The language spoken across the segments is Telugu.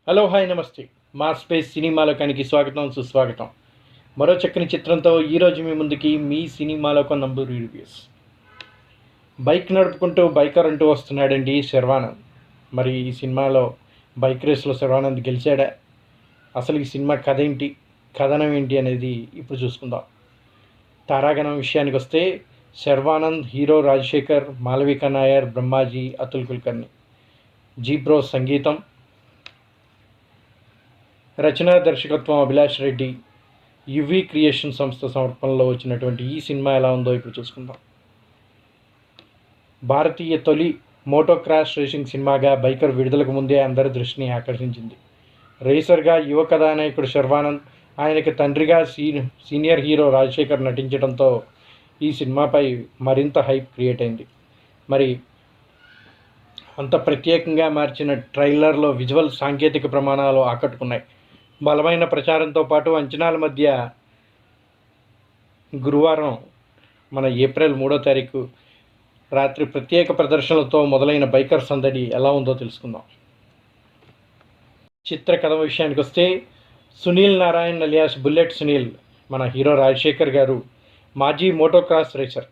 హలో హాయ్ నమస్తే. మా స్పేస్ సినిమా లోకానికి స్వాగతం సుస్వాగతం. మరో చక్కని చిత్రంతో ఈరోజు మీ ముందుకి మీ సినిమా లోకం నంబర్ రివ్యూస్. బైక్ నడుపుకుంటూ బైకర్ అంటూ వస్తున్నాడండి శర్వానంద్. మరి ఈ సినిమాలో బైక్ రేస్లో శర్వానంద్ గెలిచాడా? అసలు ఈ సినిమా కథ ఏంటి, కథనం ఏంటి అనేది ఇప్పుడు చూసుకుందాం. తారాగణం విషయానికి వస్తే శర్వానంద్, హీరో రాజశేఖర్, మాలవిక నాయర్, బ్రహ్మాజీ, అతుల్ కుల్కర్ని. జీబ్రో సంగీతం, రచనా దర్శకత్వం అభిలాష్ రెడ్డి. యువి క్రియేషన్ సంస్థ సమర్పణలో వచ్చినటువంటి ఈ సినిమా ఎలా ఉందో ఇప్పుడు చూసుకుందాం. భారతీయ తొలి మోటోక్రాస్ రేసింగ్ సినిమాగా బైకర్ విడుదలకు ముందే అందరి దృష్టిని ఆకర్షించింది. రేసర్గా యువ కథానాయకుడు శర్వానంద్, ఆయనకి తండ్రిగా సీనియర్ హీరో రాజశేఖర్ నటించడంతో ఈ సినిమాపై మరింత హైప్ క్రియేట్ అయింది. మరి అంత ప్రత్యేకంగా మార్చిన ట్రైలర్లో విజువల్ సాంకేతిక ప్రమాణాలు ఆకట్టుకున్నాయి. బలమైన ప్రచారంతో పాటు అంచనాల మధ్య గురువారం మన ఏప్రిల్ 3వ తారీఖు రాత్రి ప్రత్యేక ప్రదర్శనలతో మొదలైన బైకర్ సందడి ఎలా ఉందో తెలుసుకుందాం. చిత్ర కథ విషయానికి వస్తే సునీల్ నారాయణ్ అలియాస్ బుల్లెట్ సునీల్, మన హీరో రాజశేఖర్ గారు మాజీ మోటోక్రాస్ రేసర్.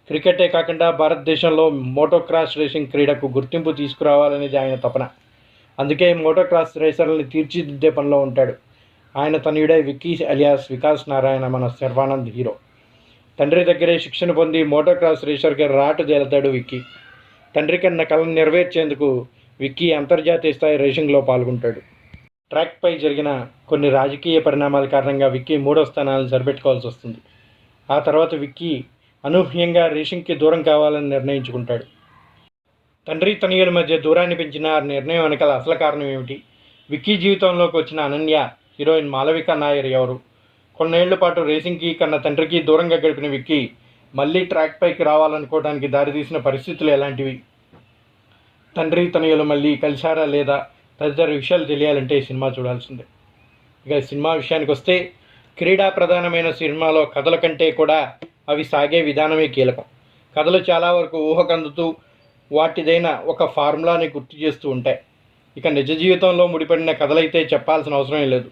క్రికెటే కాకుండా భారతదేశంలో మోటోక్రాస్ రేసింగ్ క్రీడకు గుర్తింపు తీసుకురావాలనేది ఆయన తపన. అందుకే మోటోక్రాస్ రేసర్లని తీర్చిదిద్దే పనిలో ఉంటాడు. ఆయన తనయుడే విక్కీ అలియాస్ వికాస్ నారాయణ, మన శర్వానంద్ హీరో. తండ్రి దగ్గరే శిక్షణ పొంది మోటోక్రాస్ రేసర్గా రాటు తేలుతాడు విక్కీ. తండ్రి కన్నా కళను నెరవేర్చేందుకు విక్కీ అంతర్జాతీయ స్థాయి రేసింగ్లో పాల్గొంటాడు. ట్రాక్పై జరిగిన కొన్ని రాజకీయ పరిణామాల కారణంగా విక్కీ 3వ స్థానాలను సరిపెట్టుకోవాల్సి వస్తుంది. ఆ తర్వాత విక్కీ అనూహ్యంగా రేసింగ్కి దూరం కావాలని నిర్ణయించుకుంటాడు. తండ్రి తనయుల మధ్య దూరాన్ని పెంచిన ఆ నిర్ణయం వెనకాల అసలు కారణం ఏమిటి? విక్కీ జీవితంలోకి వచ్చిన అనన్య, హీరోయిన్ మాలవిక నాయర్ ఎవరు? కొన్నేళ్ల పాటు రేసింగ్కి కన్నా తండ్రికి దూరంగా గడిపిన విక్కీ మళ్ళీ ట్రాక్ పైకి రావాలనుకోవడానికి దారితీసిన పరిస్థితులు ఎలాంటివి? తండ్రి తనయులు మళ్ళీ కలిశారా లేదా తదితర విషయాలు తెలియాలంటే సినిమా చూడాల్సిందే. ఇక సినిమా విషయానికి వస్తే క్రీడా ప్రధానమైన సినిమాలో కథల కంటే కూడా అవి సాగే విధానమే కీలకం. కథలు చాలా వరకు ఊహకందుతూ వాటిదైన ఒక ఫార్ములాని గుర్తు చేస్తూ ఉంటాయి. ఇక నిజ జీవితంలో ముడిపడిన కథలైతే చెప్పాల్సిన అవసరం లేదు.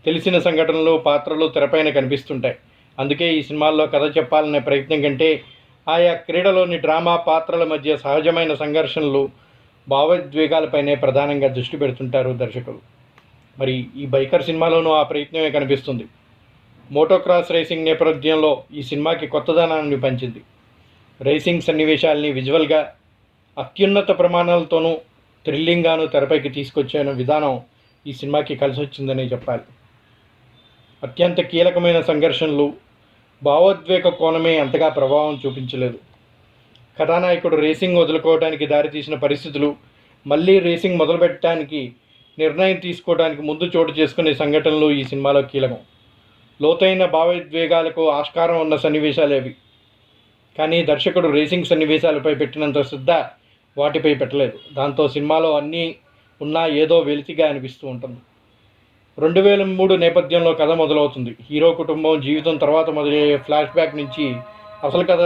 తెలిసిన సంఘటనలు, పాత్రలు తెరపైన కనిపిస్తుంటాయి. అందుకే ఈ సినిమాల్లో కథ చెప్పాలనే ప్రయత్నం కంటే ఆయా క్రీడలోని డ్రామా, పాత్రల మధ్య సహజమైన సంఘర్షణలు, భావోద్వేగాలపైనే ప్రధానంగా దృష్టి పెడుతుంటారు దర్శకులు. మరి ఈ బైకర్ సినిమాలోనూ ఆ ప్రయత్నమే కనిపిస్తుంది. మోటోక్రాస్ రేసింగ్ నేపథ్యంలో ఈ సినిమాకి కొత్తదనాన్ని పంచింది. రేసింగ్ సన్నివేశాల్ని విజువల్గా అత్యున్నత ప్రమాణాలతోనూ థ్రిల్లింగ్గాను తెరపైకి తీసుకొచ్చిన విధానం ఈ సినిమాకి కలిసి వచ్చిందని చెప్పాలి. అత్యంత కీలకమైన సంఘర్షణలు, భావోద్వేగ కోణమే అంతగా ప్రభావం చూపించలేదు. కథానాయకుడు రేసింగ్ వదులుకోవడానికి దారితీసిన పరిస్థితులు, మళ్ళీ రేసింగ్ మొదలుపెట్టడానికి నిర్ణయం తీసుకోవడానికి ముందు చోటు చేసుకునే సంఘటనలు ఈ సినిమాలో కీలకం. లోతైన భావోద్వేగాలకు ఆస్కారం ఉన్న సన్నివేశాలేవి. కానీ దర్శకుడు రేసింగ్ సన్నివేశాలపై పెట్టినంత శ్రద్ధ వాటిపై పెట్టలేదు. దాంతో సినిమాలో అన్నీ ఉన్నా ఏదో వెలితిగా అనిపిస్తూ ఉంటుంది. 2003 నేపథ్యంలో కథ మొదలవుతుంది. హీరో కుటుంబం జీవితం తర్వాత మొదలయ్యే ఫ్లాష్ బ్యాక్ నుంచి అసలు కథ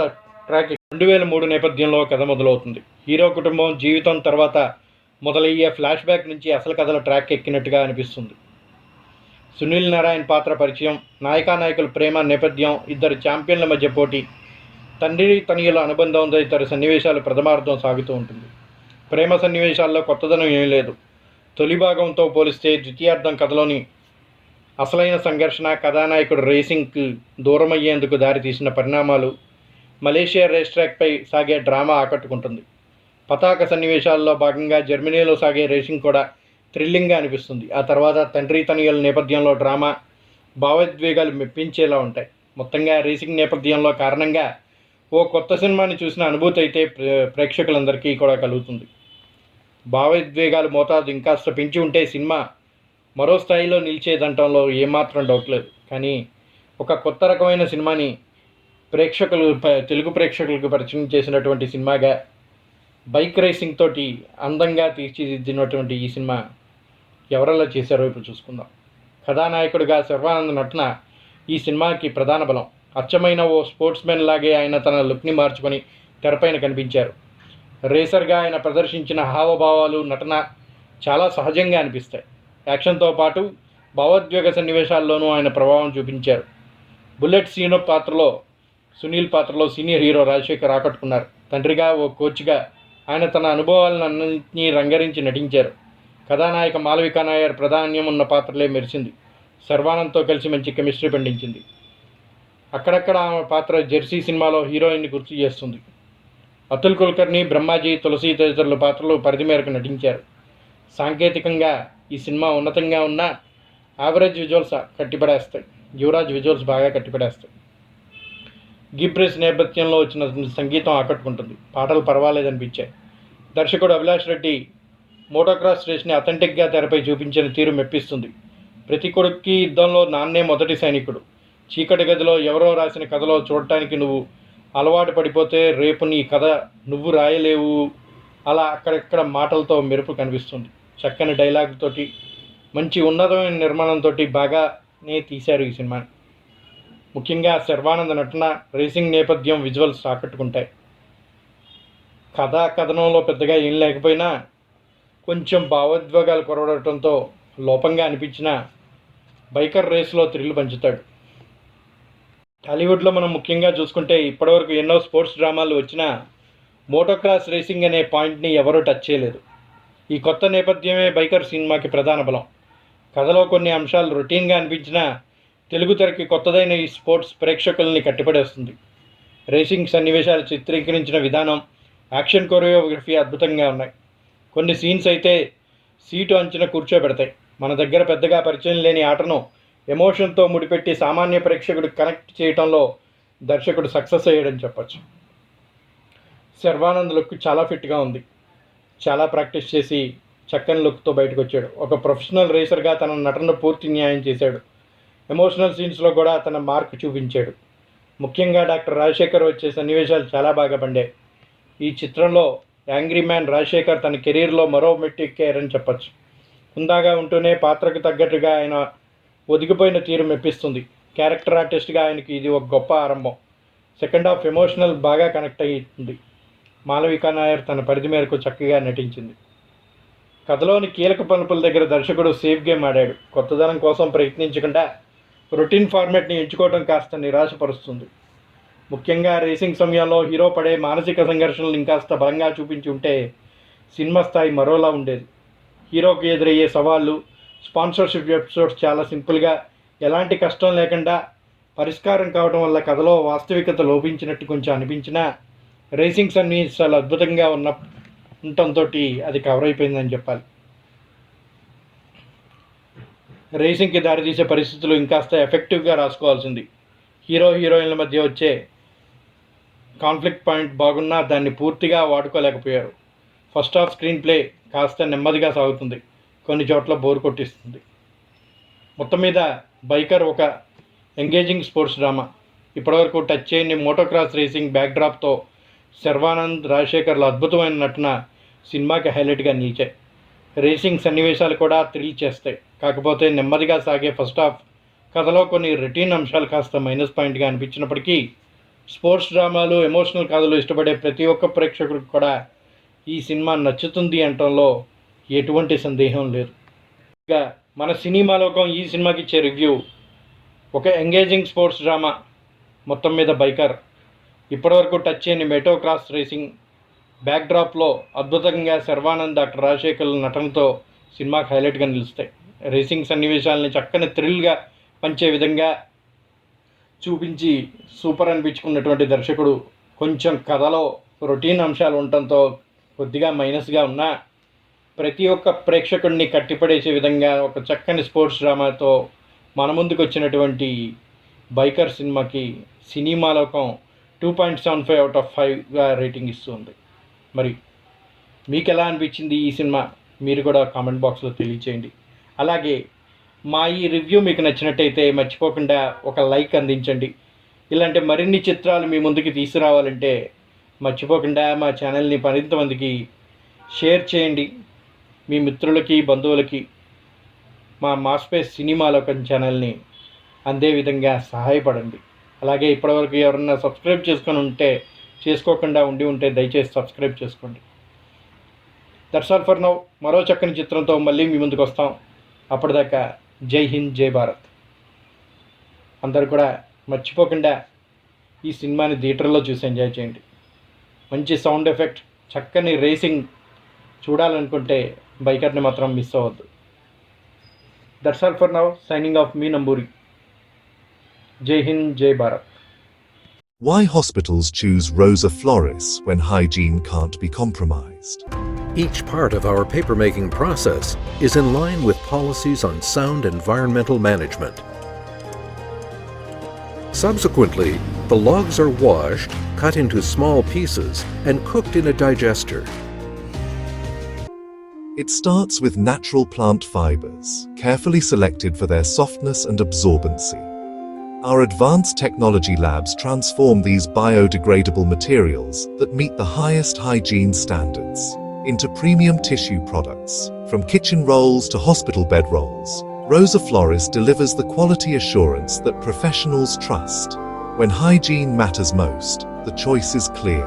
ట్రాక్ 2003 నేపథ్యంలో కథ మొదలవుతుంది. హీరో కుటుంబం జీవితం తర్వాత మొదలయ్యే ఫ్లాష్ బ్యాక్ నుంచి అసలు కథల ట్రాక్ ఎక్కినట్టుగా అనిపిస్తుంది. సునీల్ నారాయణ్ పాత్ర పరిచయం, నాయకుల ప్రేమ నేపథ్యం, ఇద్దరు ఛాంపియన్ల మధ్య పోటీ, తండ్రి తనయుల అనుబంధం తదితర సన్నివేశాలు ప్రథమార్థం సాగుతూ ఉంటుంది. ప్రేమ సన్నివేశాల్లో కొత్తదనం ఏమీ లేదు. తొలి భాగంతో పోలిస్తే ద్వితీయార్థం కథలోని అసలైన సంఘర్షణ, కథానాయకుడు రేసింగ్కి దూరమయ్యేందుకు దారితీసిన పరిణామాలు, మలేషియా రేస్ ట్రాక్పై సాగే డ్రామా ఆకట్టుకుంటుంది. పతాక సన్నివేశాల్లో భాగంగా జర్మనీలో సాగే రేసింగ్ కూడా థ్రిల్లింగ్గా అనిపిస్తుంది. ఆ తర్వాత తండ్రి తనయుల నేపథ్యంలో డ్రామా, భావోద్వేగాలు మెప్పించేలా ఉంటాయి. మొత్తంగా రేసింగ్ నేపథ్యంలో కారణంగా ఓ కొత్త సినిమాని చూసిన అనుభూతి అయితే ప్రేక్షకులందరికీ కూడా కలుగుతుంది. భావోద్వేగాలు మోతాదు ఇంకాస్త పెంచి ఉంటే సినిమా మరో స్థాయిలో నిలిచేదంటంలో ఏమాత్రం డౌట్ లేదు. కానీ ఒక కొత్త రకమైన సినిమాని తెలుగు ప్రేక్షకులకు పరిచయం చేసినటువంటి సినిమాగా బైక్ రేసింగ్ తోటి అందంగా తీర్చిదిద్దినటువంటి ఈ సినిమా ఎవరెలా చేశారో ఇప్పుడు చూసుకుందాం. కథానాయకుడిగా శర్వానంద్ నటన ఈ సినిమాకి ప్రధాన బలం. అచ్చమైన ఓ స్పోర్ట్స్మెన్ లాగే ఆయన తన లుక్ని మార్చుకొని తెరపైన కనిపించారు. రేసర్గా ఆయన ప్రదర్శించిన హావభావాలు, నటన చాలా సహజంగా అనిపిస్తాయి. యాక్షన్తో పాటు భావోద్వేగ సన్నివేశాల్లోనూ ఆయన ప్రభావం చూపించారు. బుల్లెట్ సునీల్ పాత్రలో సీనియర్ హీరో రాజశేఖర్ ఆకట్టుకున్నారు. తండ్రిగా, ఓ కోచ్గా ఆయన తన అనుభవాలన్నింటినీ రంగరించి నటించారు. కథానాయక మాలవికా నాయర్ ప్రాధాన్యం ఉన్న పాత్రలే మెరిసింది. శర్వానంద్తో కలిసి మంచి కెమిస్ట్రీ పండించింది. అక్కడక్కడ ఆమె పాత్ర జెర్సీ సినిమాలో హీరోయిన్ని గుర్తు చేస్తుంది. అతుల్ కుల్కర్ని, బ్రహ్మాజీ, తులసి తదితరుల పాత్రలు పరిధి మేరకు నటించారు. సాంకేతికంగా ఈ సినిమా ఉన్నతంగా ఉన్న యావరేజ్ విజువల్స్ కట్టిపడేస్తాయి. యువరాజ్ విజువల్స్ బాగా కట్టిపడేస్తాయి. గిబ్రెస్ నేపథ్యంలో వచ్చిన సంగీతం ఆకట్టుకుంటుంది. పాటలు పర్వాలేదనిపించాయి. దర్శకుడు అభిలాష్ రెడ్డి మోటోక్రాస్ రేస్ని అథెంటిక్గా తెరపై చూపించిన తీరు మెప్పిస్తుంది. ప్రతి కొడుక్కి యుద్ధంలో నాన్నే మొదటి సైనికుడు. చీకటి గదిలో ఎవరో రాసిన కథలో చూడటానికి నువ్వు అలవాటు పడిపోతే రేపు నీ కథ నువ్వు రాయలేవు. అలా అక్కడక్కడ మాటలతో మెరుపు కనిపిస్తుంది. చక్కని డైలాగ్ తోటి, మంచి ఉన్నతమైన నిర్మాణంతో బాగానే తీశారు ఈ సినిమాని. ముఖ్యంగా శర్వానంద్ నటన, రేసింగ్ నేపథ్యం, విజువల్స్ ఆకట్టుకుంటాయి. కథనంలో పెద్దగా ఏం లేకపోయినా కొంచెం భావోద్వేగాలు కొరవడంతో లోపంగా అనిపించిన బైకర్ రేస్లో థ్రిల్ పంచుతాడు. టాలీవుడ్లో మనం ముఖ్యంగా చూసుకుంటే ఇప్పటివరకు ఎన్నో స్పోర్ట్స్ డ్రామాలు వచ్చినా మోటోక్రాస్ రేసింగ్ అనే పాయింట్ని ఎవరూ టచ్ చేయలేదు. ఈ కొత్త నేపథ్యమే బైకర్ సినిమాకి ప్రధాన బలం. కథలో కొన్ని అంశాలు రొటీన్గా అనిపించినా తెలుగు తెరకి కొత్తదైన ఈ స్పోర్ట్స్ ప్రేక్షకుల్ని కట్టిపడేస్తుంది. రేసింగ్ సన్నివేశాలు చిత్రీకరించిన విధానం, యాక్షన్ కొరియోగ్రఫీ అద్భుతంగా ఉన్నాయి. కొన్ని సీన్స్ అయితే సీటు అంచున కూర్చోబెడతాయి. మన దగ్గర పెద్దగా పరిచయం లేని ఆటను ఎమోషన్తో ముడిపెట్టి సామాన్య ప్రేక్షకుడు కనెక్ట్ చేయడంలో దర్శకుడు సక్సెస్ అయ్యాడని చెప్పచ్చు. శర్వానంద్ లుక్ చాలా ఫిట్గా ఉంది. చాలా ప్రాక్టీస్ చేసి చక్కని లుక్తో బయటకు వచ్చాడు. ఒక ప్రొఫెషనల్ రేసర్గా తన నటనను పూర్తి న్యాయం చేశాడు. ఎమోషనల్ సీన్స్లో కూడా తన మార్క్ చూపించాడు. ముఖ్యంగా డాక్టర్ రాజశేఖర్ వచ్చే సన్నివేశాలు చాలా బాగా పండాయి. ఈ చిత్రంలో యాంగ్రీ మ్యాన్ రాజశేఖర్ తన కెరీర్లో మరో మెట్టు ఎక్కారని చెప్పచ్చు. హుందాగా ఉంటూనే పాత్రకు తగ్గట్టుగా ఆయన ఒదిగిపోయిన తీరు మెప్పిస్తుంది. క్యారెక్టర్ ఆర్టిస్ట్గా ఆయనకి ఇది ఒక గొప్ప ఆరంభం. సెకండ్ హాఫ్ ఎమోషనల్ బాగా కనెక్ట్ అయ్యింది. మాలవికా నాయర్ తన పరిధి మేరకు చక్కగా నటించింది. కథలోని కీలక పలుపుల దగ్గర దర్శకుడు సేఫ్ గేమ్ ఆడాడు. కొత్తదనం కోసం ప్రయత్నించకుండా రొటీన్ ఫార్మాట్ని ఎంచుకోవడం కాస్త నిరాశపరుస్తుంది. ముఖ్యంగా రేసింగ్ సమయంలో హీరో పడే మానసిక సంఘర్షణలు ఇంకాస్త బలంగా చూపించి ఉంటే సినిమా స్థాయి మరోలా ఉండేది. హీరోకి ఎదురయ్యే సవాళ్ళు, స్పాన్సర్షిప్ ఎపిసోడ్స్ చాలా సింపుల్గా, ఎలాంటి కష్టం లేకుండా పరిష్కారం కావడం వల్ల కథలో వాస్తవికత లోపించినట్టు కొంచెం అనిపించినా రేసింగ్ సన్నివేశాలు అద్భుతంగా ఉండటంతో అది కవర్ అయిపోయిందని చెప్పాలి. రేసింగ్కి దారితీసే పరిస్థితులు ఇంకాస్త ఎఫెక్టివ్గా రాసుకోవాల్సింది. హీరోయిన్ల మధ్య వచ్చే కాన్ఫ్లిక్ట్ పాయింట్ బాగున్నా దాన్ని పూర్తిగా వాడుకోలేకపోయారు. ఫస్ట్ హాఫ్ స్క్రీన్ ప్లే కాస్త నెమ్మదిగా సాగుతుంది, కొన్ని చోట్ల బోర్ కొట్టిస్తుంది. మొత్తం మీద బైకర్ ఒక ఎంగేజింగ్ స్పోర్ట్స్ డ్రామా. ఇప్పటివరకు టచ్ చేయని మోటోక్రాస్ రేసింగ్ బ్యాక్డ్రాప్తో శర్వానంద్, రాజశేఖర్ల అద్భుతమైన నటన సినిమాకి హైలైట్గా నిలిచాయి. రేసింగ్ సన్నివేశాలు కూడా థ్రిల్ చేస్తాయి. కాకపోతే నెమ్మదిగా సాగే ఫస్ట్ హాఫ్ కథలో కొన్ని రొటీన్ అంశాలు కాస్త మైనస్ పాయింట్గా అనిపించినప్పటికీ స్పోర్ట్స్ డ్రామాలు, ఎమోషనల్ కథలు ఇష్టపడే ప్రతి ఒక్క ప్రేక్షకుడికి కూడా ఈ సినిమా నచ్చుతుంది అనటంలో ఎటువంటి సందేహం లేదు. ఇక మన సినిమా లోకం ఈ సినిమాకి ఇచ్చే రివ్యూ ఒక ఎంగేజింగ్ స్పోర్ట్స్ డ్రామా. మొత్తం మీద బైకర్ ఇప్పటివరకు టచ్ చేయని మోటోక్రాస్ రేసింగ్ బ్యాక్డ్రాప్లో అద్భుతంగా శర్వానంద్, డాక్టర్ రాజశేఖర్ నటనతో సినిమాకి హైలైట్గా నిలుస్తాయి. రేసింగ్ సన్నివేశాలని చక్కని థ్రిల్గా పంచే విధంగా చూపించి సూపర్ అనిపించుకున్నటువంటి దర్శకుడు కొంచెం కథలో రొటీన్ అంశాలు ఉండటంతో కొద్దిగా మైనస్గా ఉన్నా ప్రతి ఒక్క ప్రేక్షకుడిని కట్టిపడేసే విధంగా ఒక చక్కని స్పోర్ట్స్ డ్రామాతో మన ముందుకు వచ్చినటువంటి బైకర్ సినిమాకి సినిమా లోకం 2.75 అవుట్ ఆఫ్ 5గా రేటింగ్ ఇస్తుంది. మరి మీకు ఎలా అనిపించింది ఈ సినిమా? మీరు కూడా కామెంట్ బాక్స్లో తెలియచేయండి. అలాగే మా ఈ రివ్యూ మీకు నచ్చినట్టయితే మర్చిపోకుండా ఒక లైక్ అందించండి. ఇలాంటి మరిన్ని చిత్రాలు మీ ముందుకు తీసుకురావాలంటే మర్చిపోకుండా మా ఛానల్ని మరింత మందికి షేర్ చేయండి. మీ మిత్రులకి, బంధువులకి మా మాస్పేస్ సినిమా లోకం ఛానల్ని అందే విధంగా సహాయపడండి. అలాగే ఇప్పటివరకు ఎవరన్నా సబ్స్క్రైబ్ చేసుకోకుండా ఉంటే దయచేసి సబ్స్క్రైబ్ చేసుకోండి. That's all for now. మరో చక్కని చిత్రంతో మళ్ళీ మీ ముందుకు వస్తాం. అప్పటిదాకా జై హింద్, జై భారత్. అందరూ కూడా మర్చిపోకుండా ఈ సినిమాని థియేటర్లో చూసి ఎంజాయ్ చేయండి. మంచి సౌండ్ ఎఫెక్ట్, చక్కని రేసింగ్ చూడాలనుకుంటే బైకర్ని మాత్రం మిస్ అవ్వద్దు. That's all for now. Signing off, మీ నంబూరి. జై హింద్, జై Bharat. Why hospitals choose Rosa Floris when hygiene can't be compromised? Each part of our papermaking process is in line with policies on sound environmental management. Subsequently, the logs are washed, cut into small pieces, and cooked in a digester. It starts with natural plant fibers, carefully selected for their softness and absorbency. Our advanced technology labs transform these biodegradable materials that meet the highest hygiene standards into premium tissue products. From kitchen rolls to hospital bed rolls, Rosa Floris delivers the quality assurance that professionals trust. When hygiene matters most, the choice is clear.